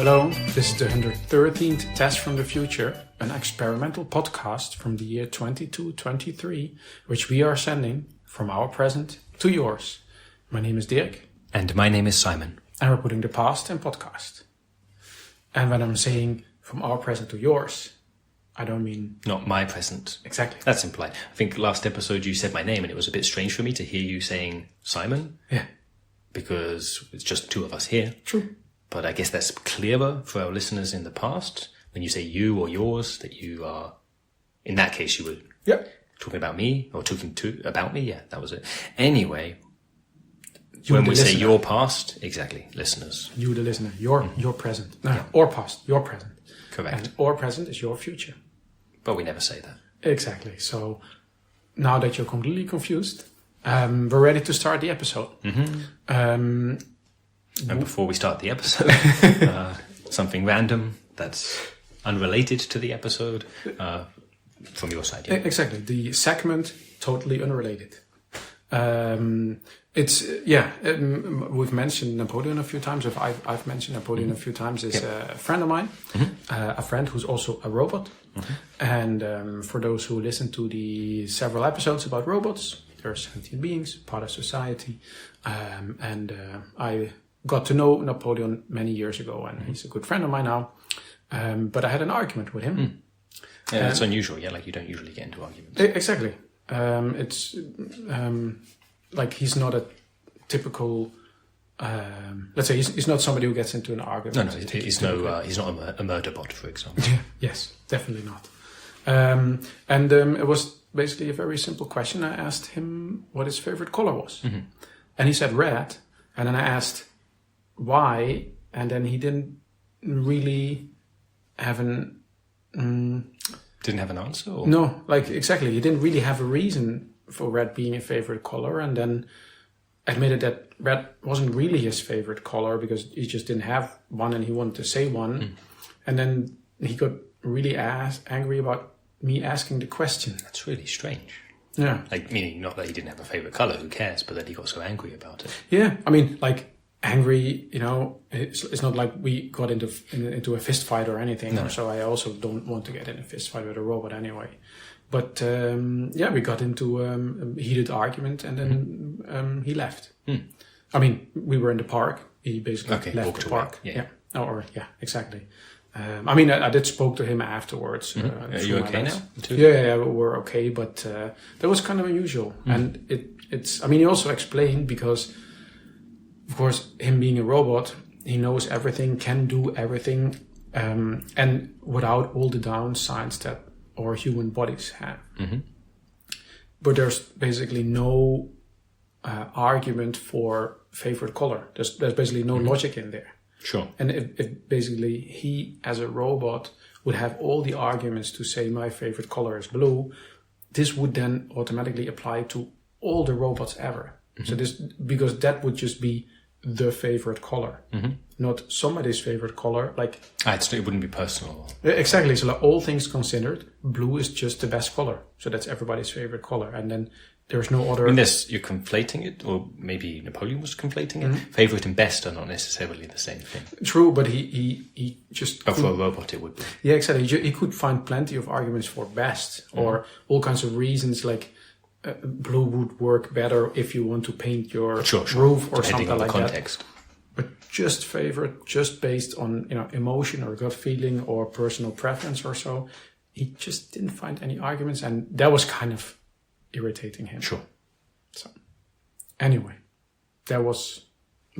Hello, this is the 113th Test from the Future, an experimental podcast from the year 2223, which we are sending from our present to yours. My name is Dirk. And my name is Simon. And we're putting the past in podcast. And when I'm saying from our present to yours, I don't mean... Not my present. Exactly. That's implied. I think last episode you said my name and it was a bit strange for me to hear you saying Simon. Yeah. Because it's just the two of us here. True. But I guess that's clearer for our listeners in the past. When you say you or yours, that you are... In that case, you were talking about me or talking about me. Yeah, that was it. Anyway, when we say your past, exactly, listeners. You, the listener. Your present. No, or past. Your present. Correct. And or present is your future. But we never say that. Exactly. So now that you're completely confused, we're ready to start the episode. Mm-hmm. And before we start the episode, something random that's unrelated to the episode from your side. Yeah? Exactly. The segment, totally unrelated. We've mentioned Napoleon a few times. If I've mentioned Napoleon a few times, is a friend of mine, a friend who's also a robot. And for those who listen to the several episodes about robots, they're sentient beings, part of society. I got to know Napoleon many years ago, and he's a good friend of mine now. But I had an argument with him. Yeah, that's unusual. Yeah, like you don't usually get into arguments. Exactly. It's like he's not a typical. Let's say he's not somebody who gets into an argument. No, he's not a murder bot, for example. Yes, definitely not. It was basically a very simple question. I asked him what his favorite color was, and he said red. And then I asked why, and then he didn't really have an. Didn't have an answer? Or? No, like exactly. He didn't really have a reason for red being a favorite color, and then admitted that red wasn't really his favorite color because he just didn't have one and he wanted to say one. And then he got really angry about me asking the question. That's really strange. Yeah. Like, meaning not that he didn't have a favorite color, who cares, but that he got so angry about it. Yeah, I mean, like, angry, it's not like we got into a fist fight or anything. No. So I also don't want to get in a fist fight with a robot anyway. But we got into a heated argument, and then he left. I mean, we were in the park. He basically left the park. Yeah. Exactly. I mean, I did spoke to him afterwards. Are you okay now? Too? Yeah, we're okay. But that was kind of unusual, and it's. I mean, he also explained because, of course, him being a robot, he knows everything, can do everything, and without all the downsides that our human bodies have. But there's basically no argument for favorite color. There's basically no logic in there. Sure. And if basically he, as a robot, would have all the arguments to say my favorite color is blue, this would then automatically apply to all the robots ever. So because that would just be the favorite color, not somebody's favorite color. Like it wouldn't be personal. Exactly. So like all things considered, blue is just the best color. So that's everybody's favorite color, and then there's no other. I mean, you're conflating it, or maybe Napoleon was conflating it. Favorite and best are not necessarily the same thing. True, but he just. But for a robot, it would be. Yeah, exactly. He could find plenty of arguments for best, or all kinds of reasons like. Blue would work better if you want to paint your roof or something like context. That. But just favorite, just based on emotion or gut feeling or personal preference or so, he just didn't find any arguments, and that was kind of irritating him. Sure. So anyway, that was.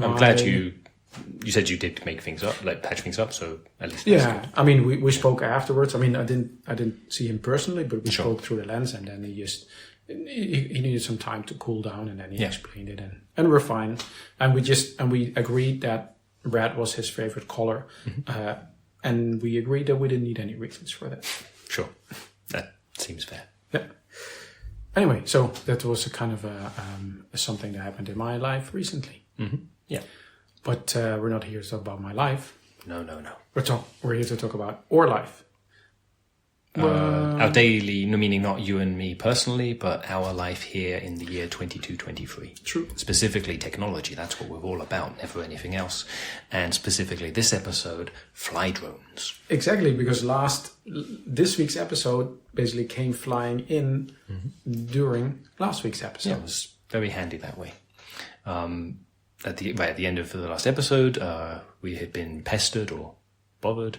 I'm glad you said you did make things up, like patch things up. So at least that's good. I mean, we spoke afterwards. I mean, I didn't see him personally, but we spoke through the lens, and then he just. He needed some time to cool down, and then he explained it, and we're fine. And we agreed that red was his favorite color, and we agreed that we didn't need any reasons for that. Sure, that seems fair. Yeah. Anyway, so that was a kind of something that happened in my life recently. Yeah, but we're not here to talk about my life. No. We're here to talk about our life. Our daily, no, meaning not you and me personally, but our life here in the year 2223. True. Specifically technology, that's what we're all about, never anything else. And specifically this episode, fly drones. Exactly, because this week's episode basically came flying in during last week's episode. Yeah, it was very handy that way. At the end of the last episode, we had been pestered or bothered.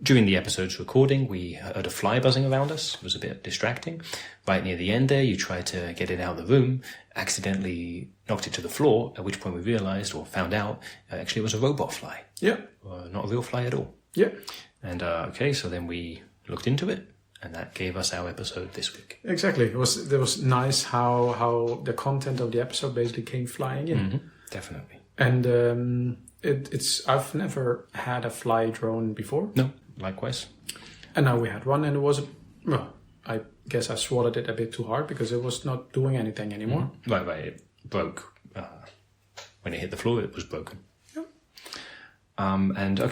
During the episode's recording, we heard a fly buzzing around us. It was a bit distracting. Right near the end there, you tried to get it out of the room, accidentally knocked it to the floor, at which point we realized or found out actually it was a robot fly. Yeah. Not a real fly at all. Yeah. And so then we looked into it, and that gave us our episode this week. Exactly. It was nice how the content of the episode basically came flying in. Mm-hmm. Definitely. And I've never had a fly drone before. No, likewise. And now we had one, and it was, I guess I swatted it a bit too hard because it was not doing anything anymore. Right, it broke. When it hit the floor, it was broken. Yeah.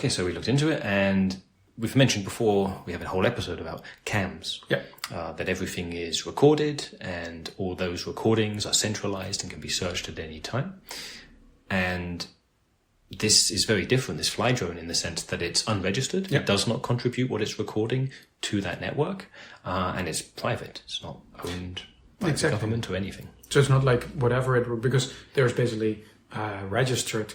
So we looked into it, and we've mentioned before, we have a whole episode about cams. Yeah. That everything is recorded, and all those recordings are centralized and can be searched at any time. And this is very different, this fly drone, in the sense that it's unregistered. It does not contribute what it's recording to that network. And it's private. It's not owned by the government or anything. So it's not like whatever because there's basically registered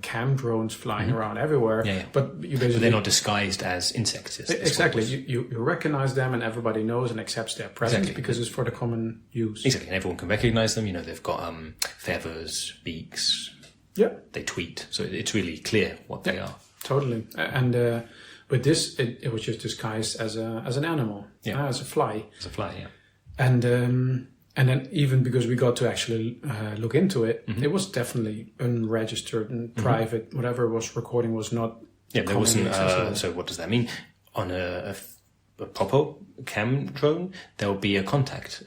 cam drones flying around everywhere. Yeah. But they're not disguised as insects. Exactly. You recognize them, and everybody knows and accepts their presence because it's for the common use. Exactly. And everyone can recognize them. They've got feathers, beaks. Yeah. They tweet. So it's really clear what they are. Totally. And with this, it was just disguised as an animal. Yeah. As a fly. As a fly, yeah. And then even because we got to actually look into it, it was definitely unregistered and private. Whatever was recording was not. Yeah, there wasn't. So what does that mean? On a proper cam drone, there'll be a contact.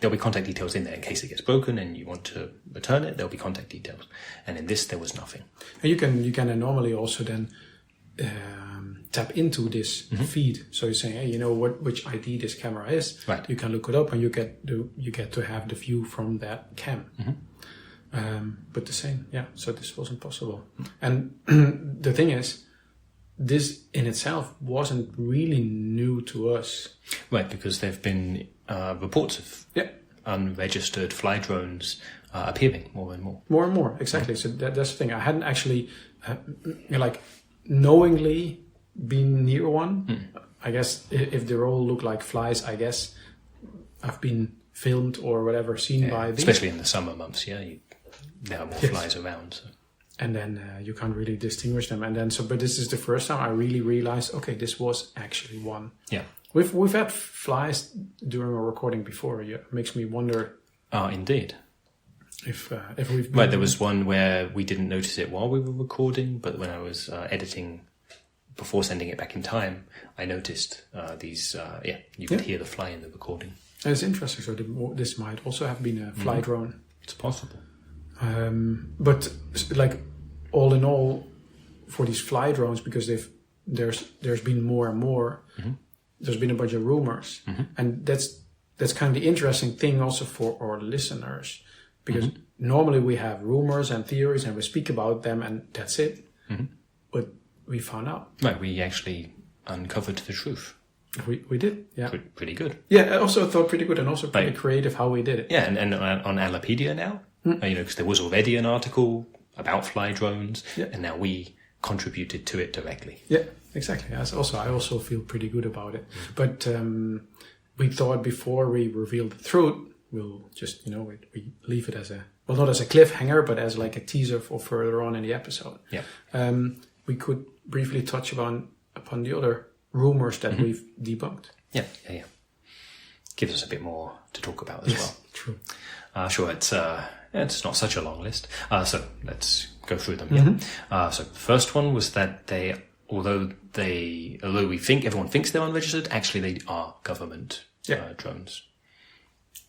There'll be contact details in there in case it gets broken and you want to return it. There'll be contact details. And in this, there was nothing. And you can normally also then tap into this feed. So you're saying, hey, which ID this camera is. Right. You can look it up, and you get to have the view from that cam. But the same, So this wasn't possible. And the thing is, this in itself wasn't really new to us. Right, because there've been reports of unregistered fly drones appearing more and more. More and more, exactly. So that's the thing. I hadn't actually knowingly been near one. I guess if they all look like flies, I guess I've been filmed or whatever, seen by these. Especially in the summer months, there are more flies around. So. And then you can't really distinguish them. And then but this is the first time I really realized, okay, this was actually one. Yeah. We've had flies during a recording before. It makes me wonder. Indeed. If we've been... Right, there was one where we didn't notice it while we were recording, but when I was editing before sending it back in time, I noticed these. You could hear the fly in the recording. And it's interesting. So this might also have been a fly drone. It's possible. But like all in all, for these fly drones, because there's been more and more. There's been a bunch of rumors, and that's kind of the interesting thing also for our listeners, because normally we have rumors and theories and we speak about them and that's it. But we found out. Right, we actually uncovered the truth. We did, yeah. Pretty good. Yeah, I also thought pretty good and also pretty creative how we did it. Yeah, and on Alapedia now, because there was already an article about fly drones, and now we contributed to it directly. Yeah, exactly. I also feel pretty good about it. But we thought before we reveal the truth, we'll just, we leave it as not as a cliffhanger, but as like a teaser for further on in the episode. Yeah. We could briefly touch upon the other rumors that we've debunked. Yeah. Gives us a bit more to talk about as well. True. Sure, it's not such a long list. So let's go through them. So the first one was that although everyone thinks they're unregistered, actually they are government drones.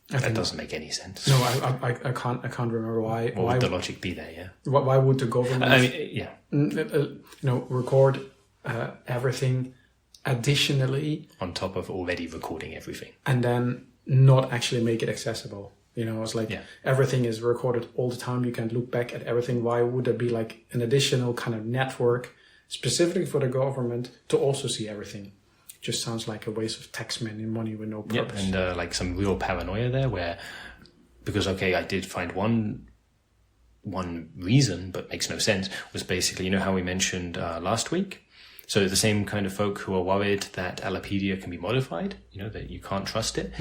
That doesn't make any sense. No, I can't remember why. What would the logic be there? Yeah. Why would the government? I mean, record everything additionally on top of already recording everything, and then not actually make it accessible. It's like everything is recorded all the time. You can look back at everything. Why would there be like an additional kind of network specifically for the government to also see everything? Just sounds like a waste of money with no purpose. Yeah, and like some real paranoia there where, because, okay, I did find one reason, but makes no sense, was basically, how we mentioned last week? So the same kind of folk who are worried that Alopecia can be modified, that you can't trust it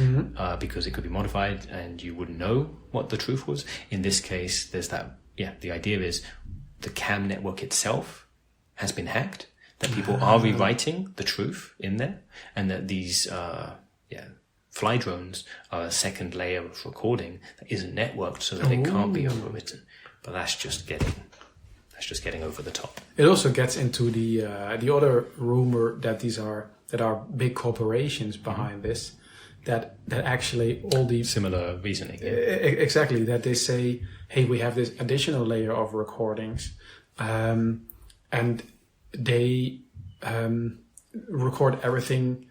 because it could be modified and you wouldn't know what the truth was. In this case, there's that, the idea is the CAM network itself has been hacked, that people are rewriting the truth in there, and that these fly drones are a second layer of recording that isn't networked so that it can't be overwritten. But that's just getting over the top. It also gets into the other rumor that that are big corporations behind this, that actually all the similar reasoning. Exactly, that they say, hey, we have this additional layer of recordings, and they record everything.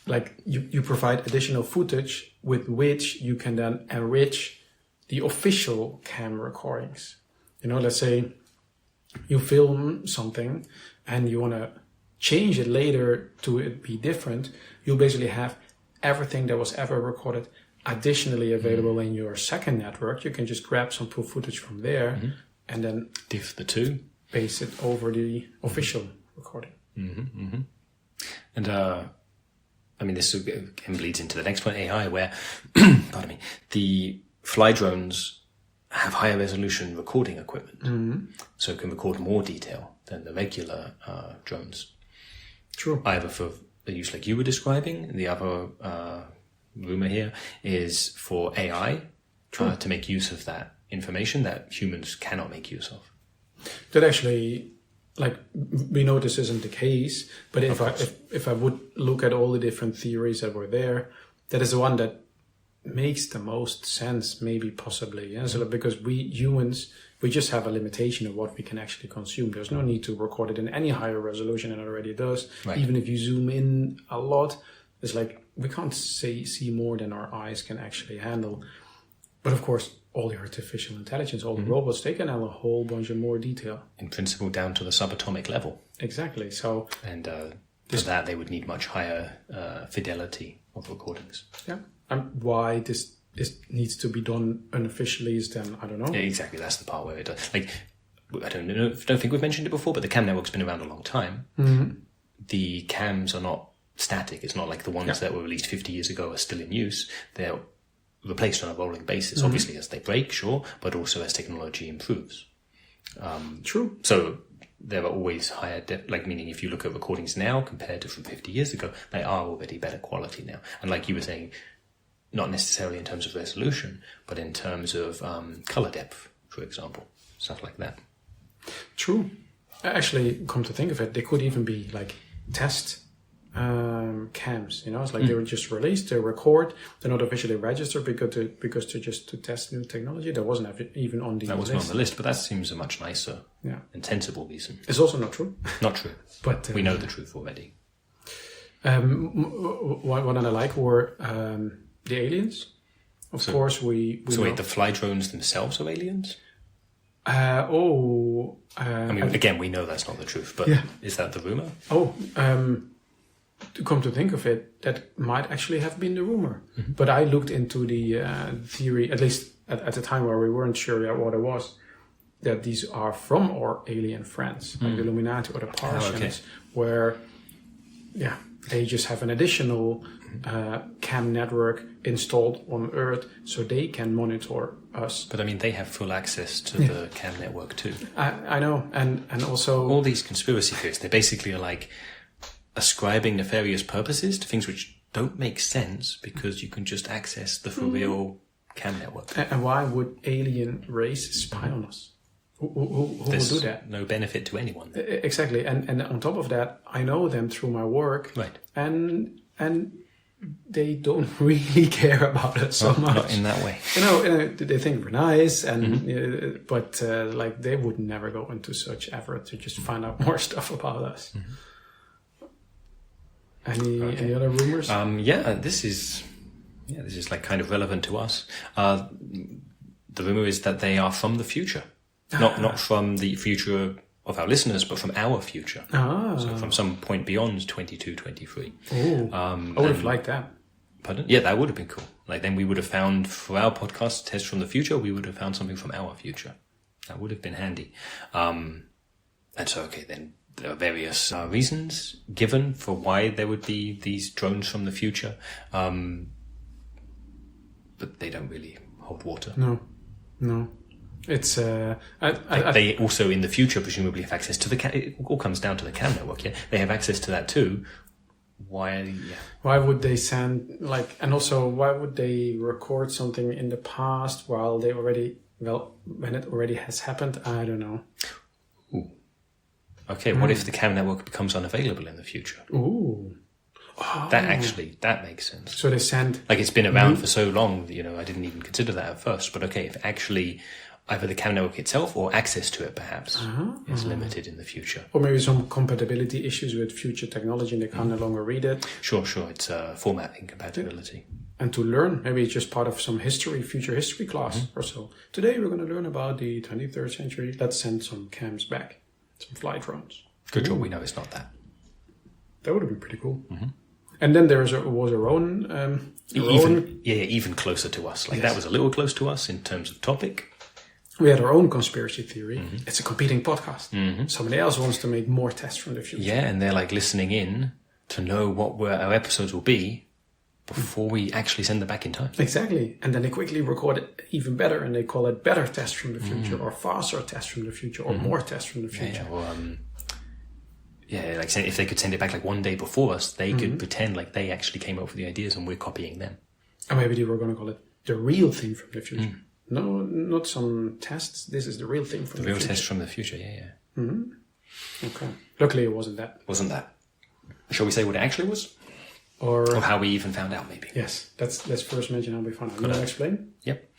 Like you provide additional footage with which you can then enrich the official CAM recordings. Let's say you film something and you want to change it later to it be different. You'll basically have everything that was ever recorded additionally available in your second network. You can just grab some proof footage from there and then diff the two, base it over the official recording. And this again bleeds into the next point, AI, where, pardon me, the fly drones have higher resolution recording equipment, so it can record more detail than the regular drones. True. Either for the use like you were describing, the other rumor here is for AI to make use of that information that humans cannot make use of. That actually, we know this isn't the case, but if I would look at all the different theories that were there, that is the one that makes the most sense, maybe, possibly. So because we humans, we just have a limitation of what we can actually consume. There's no need to record it in any higher resolution than it already does. Right. Even if you zoom in a lot, it's like we can't see more than our eyes can actually handle. But of course, all the artificial intelligence, all the robots, they can handle a whole bunch of more detail. In principle, down to the subatomic level. Exactly. So, and for that, they would need much higher fidelity of recordings. Yeah. And why this needs to be done unofficially is then, I don't know. Yeah, exactly. That's the part where it does. I don't think we've mentioned it before, but the CAM network's been around a long time. The CAMs are not static. It's not like the ones that were released 50 years ago are still in use. They're replaced on a rolling basis, obviously, as they break, sure, but also as technology improves. True. So there are always higher meaning if you look at recordings now compared to from 50 years ago, they are already better quality now. And like you were saying, not necessarily in terms of resolution, but in terms of color depth, for example, stuff like that. True. Actually, come to think of it, they could even be like test cams. It's like they were just released, they record, they're not officially registered because they're just to test new technology. That wasn't even on the list. That wasn't on the list, but that seems a much nicer and sensible reason. It's also not true. Not true. But we know the truth already. What I like were the aliens. Of course, we So know. wait, the fly drones themselves are aliens? Again, we know that's not the truth, but is that the rumor? To come to think of it, that might actually have been the rumor. But I looked into the theory, at least at the time where we weren't sure yet what it was, that these are from our alien friends, like the Illuminati or the Parsians, where, they just have an additional CAM network installed on Earth so they can monitor us. But they have full access to the CAM network too. I know, and also all these conspiracy theories, they basically are like ascribing nefarious purposes to things which don't make sense because you can just access the for real CAM network. And why would alien race spy on us? Who will do that? No benefit to anyone. Exactly, and on top of that, I know them through my work, right? And they don't really care about us so much. Not in that way. They think we're nice, and but they would never go into such effort to just find out more stuff about us. Any other rumors? This is like kind of relevant to us. The rumor is that they are from the future, not from the future of our listeners, but from our future. So from some point beyond 22-23. Oh, I would have liked that. Pardon? Yeah, that would have been cool. Like then we would have found for our podcast, Test from the Future, we would have found something from our future. That would have been handy. And so, okay, then there are various reasons given for why there would be these drones from the future. But they don't really hold water. No. It's they also in the future presumably have access to it all comes down to the CAM network. Yeah, they have access to that too. Why would they send and also why would they record something in the past while they already when it already has happened? I don't know. Ooh. Okay, what if the CAM network becomes unavailable in the future? Ooh. Oh. That makes sense. So they send it's been around for so long, I didn't even consider that at first. But okay, if actually either the CAM network itself or access to it perhaps is limited in the future. Or maybe some compatibility issues with future technology and they can no longer read it. Sure. It's format incompatibility. And to learn, maybe it's just part of some future history class or so. Today we're going to learn about the 23rd century. Let's send some cams back, some fly drones. Good job, we know it's not that. That would have been pretty cool. Mm-hmm. And then there was our own... even closer to us. That was a little close to us in terms of topic. We had our own conspiracy theory. Mm-hmm. It's a competing podcast. Mm-hmm. Somebody else wants to make more tests from the future. Yeah, and they're listening in to know what our episodes will be before we actually send them back in time. Exactly. And then they quickly record it even better and they call it better tests from the future or faster tests from the future or more tests from the future. If they could send it back one day before us, they could pretend like they actually came up with the ideas and we're copying them. Or maybe they were going to call it the real thing from the future. No, not some tests. This is the real thing from the future. The real test from the future, yeah. Mm-hmm. Okay. Luckily it wasn't that. Shall we say what it actually was? Or how we even found out, maybe? Yes. Let's first mention how we found out. You want to explain? Yep.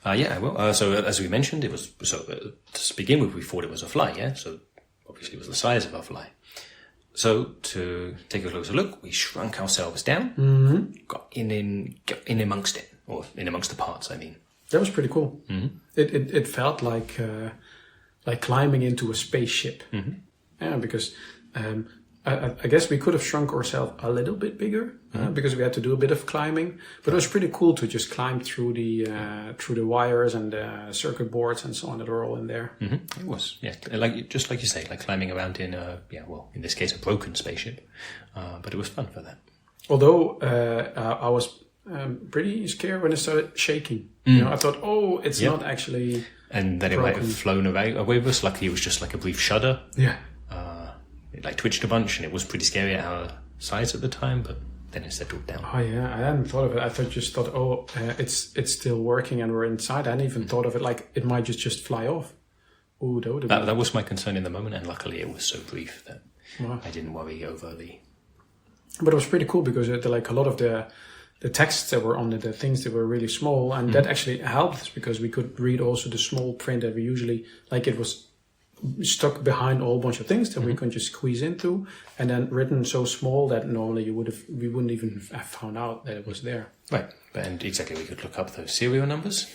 I will. So as we mentioned, it was... to begin with, we thought it was a fly, yeah? So obviously it was the size of a fly. So to take a closer look, we shrunk ourselves down, got in amongst it, or in amongst the parts, I mean. That was pretty cool. Mm-hmm. It felt like climbing into a spaceship. Mm-hmm. Yeah, because I guess we could have shrunk ourselves a little bit bigger because we had to do a bit of climbing. But it was pretty cool to just climb through the wires and the circuit boards and so on that are all in there. Mm-hmm. It was, yeah, just like you say, like climbing around in in this case a broken spaceship. But it was fun for that. Although I was pretty scared when it started shaking. I thought, it's not actually. And then broken. It might have flown away with us. Luckily, it was just like a brief shudder. Yeah. It twitched a bunch, and it was pretty scary at our size at the time, but then it settled down. Oh yeah, I hadn't thought of it. I just thought, it's still working, and we're inside. I hadn't even thought of it like it might just fly off. Oh, that was my concern in the moment, and luckily it was so brief that I didn't worry overly. But it was pretty cool because a lot of the texts that were on it, the things that were really small, and that actually helped us because we could read also the small print that we usually it was stuck behind a whole bunch of things that we could just squeeze into, and then written so small that normally we wouldn't even have found out that it was there. Right, and exactly, we could look up those serial numbers,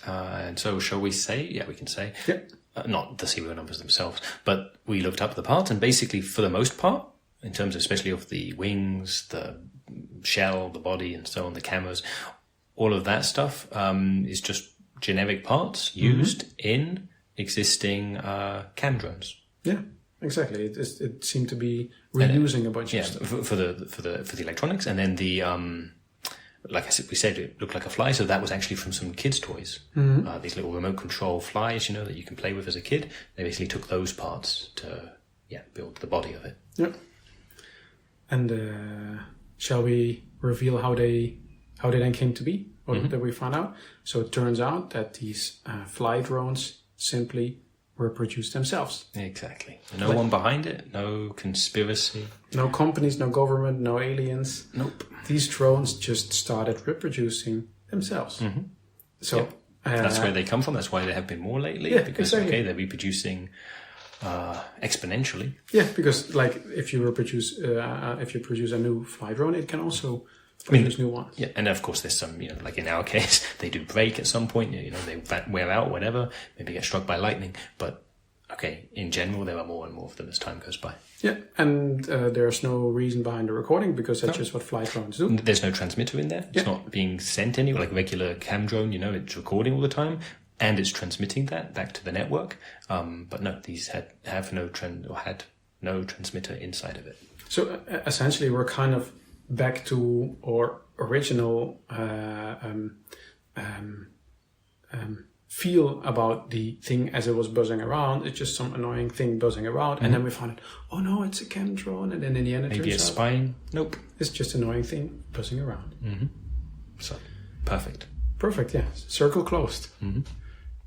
and so shall we say? Yeah, we can say. Yeah. Not the serial numbers themselves, but we looked up the parts, and basically, for the most part, in terms especially of the wings, the shell, the body, and so on, the cameras, all of that stuff is just generic parts used in existing cam drones. Yeah, exactly. It seemed to be reusing a bunch of stuff for the electronics, and then the like we said, it looked like a fly, so that was actually from some kids' toys. Mm-hmm. These little remote control flies, that you can play with as a kid. They basically took those parts to build the body of it. Yeah. And shall we reveal how they then came to be, or that we found out? So it turns out that these fly drones simply reproduce themselves. Exactly. No one behind it, no conspiracy. No companies, no government, no aliens. Nope. These drones just started reproducing themselves. Mm-hmm. So that's where they come from. That's why there have been more lately. Yeah, because exactly. they're reproducing exponentially. Yeah, because like if you produce a new fly drone, it can also produce new ones. Yeah, and of course there's some, like in our case, they do break at some point. They wear out, whatever. Maybe get struck by lightning. But okay, in general, there are more and more of them as time goes by. Yeah, and there's no reason behind the recording because that's just what fly drones do. There's no transmitter in there. It's not being sent anywhere, like a regular cam drone, it's recording all the time and it's transmitting that back to the network. But no, these had no transmitter inside of it. So essentially we're kind of back to our original feel about the thing as it was buzzing around. It's just some annoying thing buzzing around, and then we find out, oh no, it's a cam drone, and then in the end it maybe turns a spine. Nope, it's just an annoying thing buzzing around. Mm-hmm. So perfect, yeah. Circle closed. Mm-hmm.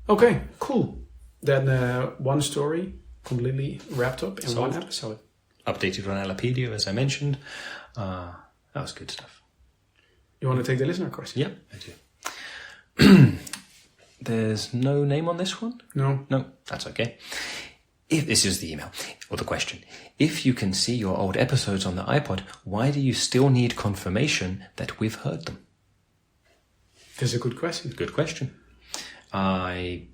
Okay, cool. Then one story completely wrapped up in one episode. Updated on Alapedia, as I mentioned. That was good stuff. You want to take the listener question? Yeah, I do. There's no name on this one? No, that's okay. If this is the email or the question, if you can see your old episodes on the iPod, why do you still need confirmation that we've heard them? That's a good question. Good question. The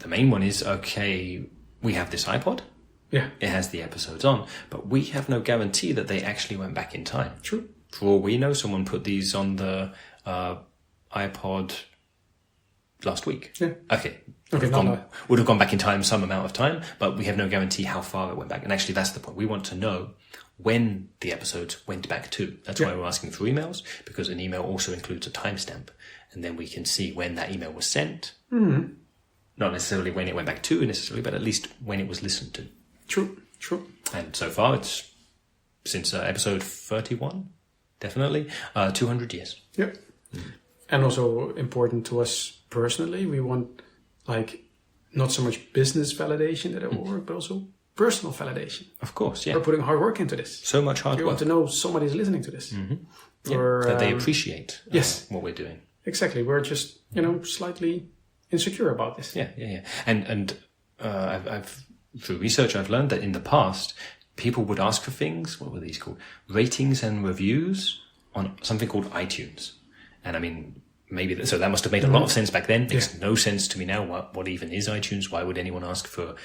main one is, okay, we have this iPod. Yeah. It has the episodes on, but we have no guarantee that they actually went back in time. True. For all we know, someone put these on the iPod last week. Yeah. Okay. Would have gone back in time some amount of time, but we have no guarantee how far it went back. And actually, that's the point. We want to know when the episodes went back to. That's why we're asking for emails, because an email also includes a timestamp. And then we can see when that email was sent. Mm-hmm. Not necessarily when it went back to necessarily, but at least when it was listened to. True. And so far, it's since episode 31, definitely, 200 years. Yep. Mm-hmm. And also important to us personally, we want not so much business validation that it will work, but also personal validation. Of course, yeah. We're putting hard work into this. So much hard work. We want to know somebody's listening to this. Mm-hmm. That they appreciate what we're doing. Exactly. We're just, slightly insecure about this. Yeah. And I've through research, I've learned that in the past, people would ask for things, what were these called? Ratings and reviews on something called iTunes. And I mean, so that must have made a lot of sense back then. Makes no sense to me now. What even is iTunes? Why would anyone ask for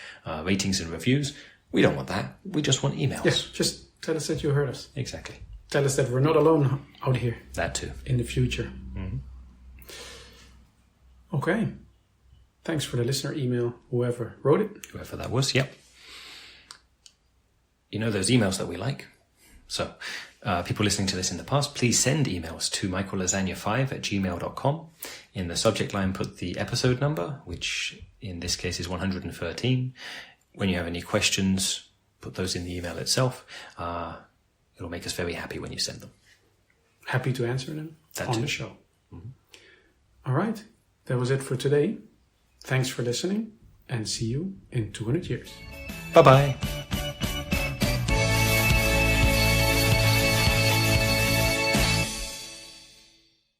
ratings and reviews? We don't want that. We just want emails. Yes, just tell us that you heard us. Exactly. Tell us that we're not alone out here. That too. In the future. Mm-hmm. Okay. Thanks for the listener email, whoever wrote it. Whoever that was, yep. Those emails that we like. So, people listening to this in the past, please send emails to michaellasagna5@gmail.com. In the subject line, put the episode number, which in this case is 113. When you have any questions, put those in the email itself. It'll make us very happy when you send them. Happy to answer them on the show. Mm-hmm. All right. That was it for today. Thanks for listening, and see you in 200 years. Bye-bye.